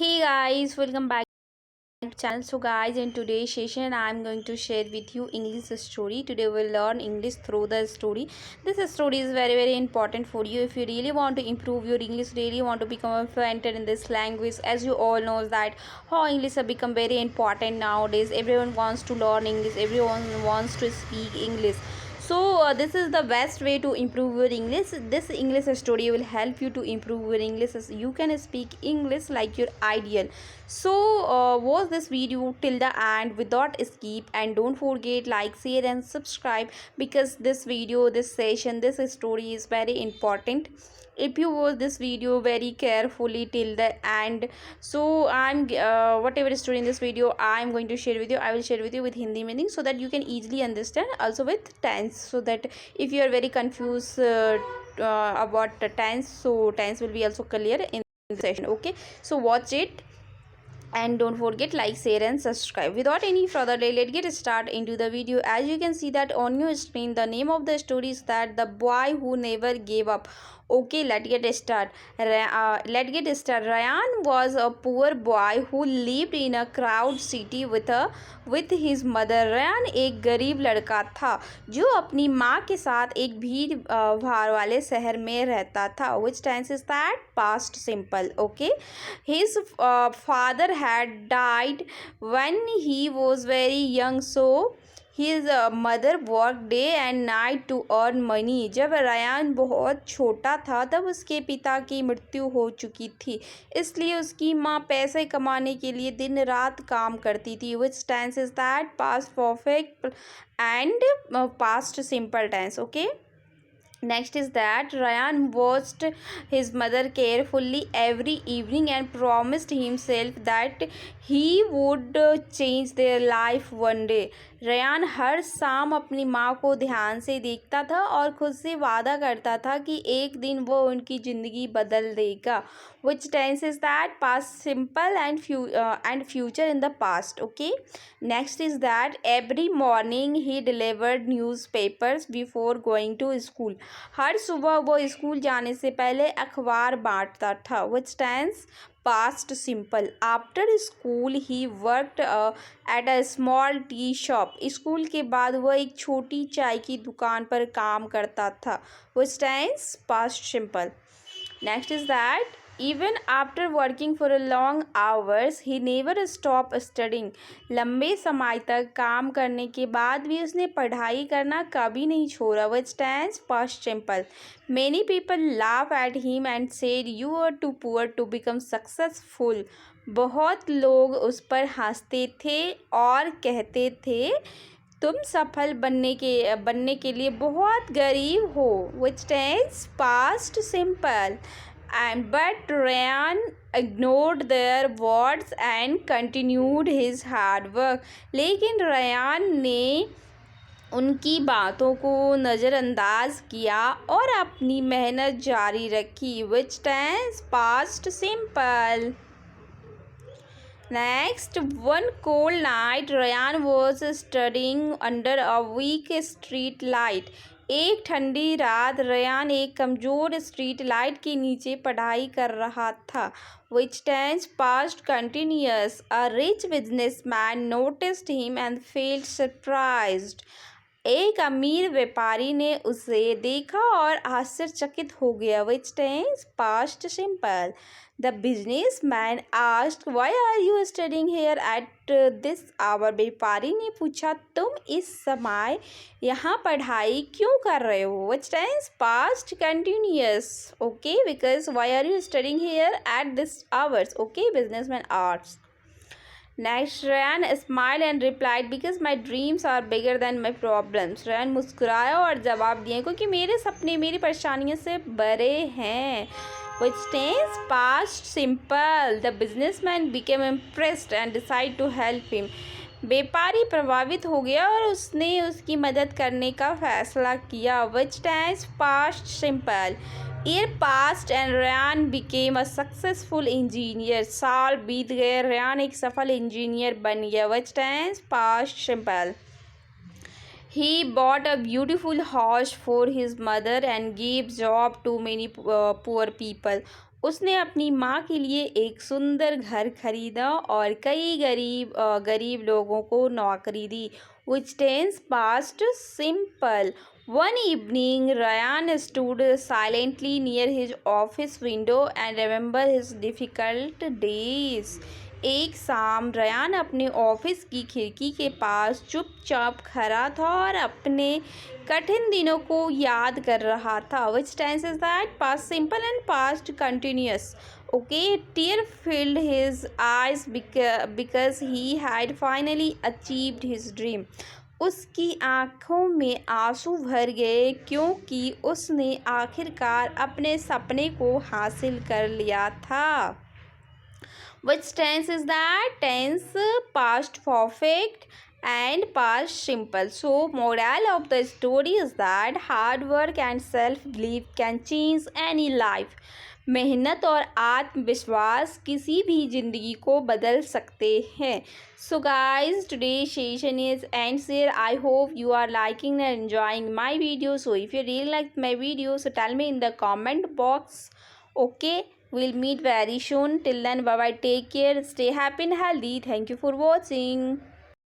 Hey guys, welcome back to my channel. So guys, in today's session I'm going to share with you English story. Today we'll learn English through the story. This story is very important for you if you really want to improve your English, really want to become fluent in this language. As you all know that how English have become very important nowadays. Everyone wants to learn English, everyone wants to speak English. So this is the best way to improve your English. This English story will help you to improve your English. You can speak English like your ideal. So watch this video till the end without skip, and don't forget like, share and subscribe, because this video, this session, this story is very important. If you watch this video very carefully till the end, so I'm whatever story in this video I'm going to share with you, I will share with you with Hindi meaning, so that you can easily understand, also with tense, so that if you are very confused about the tense, so tense will be also clear in the session. Okay, so watch it and don't forget like, share and subscribe. Without any further delay, let's get start into the video. As you can see that on your screen, the name of the story is that The Boy Who Never Gave Up. Okay, let's get start. Ryan was a poor boy who lived in a crowded city with his mother. Ryan एक गरीब लड़का था जो अपनी माँ के साथ एक भीड़ भाड़ वाले शहर में रहता था. Which tense is that? Past simple. Okay, his father had died when he was very young, so his mother worked day and night to earn money. जब रयान बहुत छोटा था तब उसके पिता की मृत्यु हो चुकी थी, इसलिए उसकी माँ पैसे कमाने के लिए दिन रात काम करती थी. Which tense is that? Past perfect and past simple tense. Okay, next is that Ryan watched his mother carefully every evening and promised himself that he would change their life one day. Ryan हर शाम अपनी माँ को ध्यान से देखता था और खुद से वादा करता था कि एक दिन वो उनकी ज़िंदगी बदल देगा. Which tense is that? Past simple and future in the past. Okay, next is that every morning he delivered newspapers before going to school. हर सुबह वो स्कूल जाने से पहले अखबार बांटता था. Which tense? Past simple. After school he worked at a small tea shop. School के बाद वह एक छोटी चाय की दुकान पर काम करता था. Which tense? Past simple. Next is that even after working for a long hours he never stopped studying. लंबे समय तक काम करने के बाद भी उसने पढ़ाई करना कभी नहीं छोड़ा. Which tense? Past simple. Many people laugh at him and said you are too poor to become successful. बहुत लोग उस पर हंसते थे और कहते थे तुम सफल बनने के लिए बहुत गरीब हो. Which tense? Past simple. But Ryan ignored their words and continued his hard work. लेकिन रयान ने उनकी बातों को नज़रअंदाज किया और अपनी मेहनत जारी रखी. Which tense? Past simple. Next, one cold night, Ryan was studying under a weak street light. एक ठंडी रात रयान एक कमज़ोर स्ट्रीट लाइट के नीचे पढ़ाई कर रहा था. Which tense? Past continuous. A rich businessman noticed him and felt surprised. एक अमीर व्यापारी ने उसे देखा और आश्चर्यचकित हो गया. Which tense? Past simple. The businessman asked, "Why are you studying here at this hour?" व्यापारी ने पूछा तुम इस समय यहाँ पढ़ाई क्यों कर रहे हो. Which tense? Past continuous. Okay, because why are you studying here at this hours? Okay, businessman asked. Next, Ryan smiled and replied, "Because my dreams are bigger than my problems." Ryan मुस्कुराया और जवाब दिया क्योंकि मेरे सपने मेरी परेशानियों से बड़े हैं. Which tense? Past simple. The businessman became impressed and decided to help him. व्यापारी प्रभावित हो गया और उसने उसकी मदद करने का फैसला किया. Which tense? Past simple. Year passed and Ryan became a successful engineer. साल बीत गए, रयान एक सफल इंजीनियर बन गया. Which tense? Past simple. He bought a beautiful house for his mother and gave job to many poor people. उसने अपनी माँ के लिए एक सुंदर घर खरीदा और कई गरीब लोगों को नौकरी दी। Which days passed simple. One evening, Ryan stood silently near his office window and remembered his difficult days. एक शाम रयान अपने ऑफिस की खिड़की के पास चुपचाप खड़ा था और अपने कठिन दिनों को याद कर रहा था। Which tense is that? Past simple and past continuous. Okay, tear filled his eyes because he had finally achieved his dream. उसकी आँखों में आंसू भर गए क्योंकि उसने आखिरकार अपने सपने को हासिल कर लिया था। Which tense is that? Tense past perfect and past simple. So, moral of the story is that hard work and self-belief can change any life. मेहनत और आत्मविश्वास किसी भी ज़िंदगी को बदल सकते हैं. So guys, today's session is ends here. I hope you are liking and enjoying my video. So if you really like my video, so tell me in the comment box. Okay, we'll meet very soon. Till then, bye bye. Take care. Stay happy and healthy. Thank you for watching.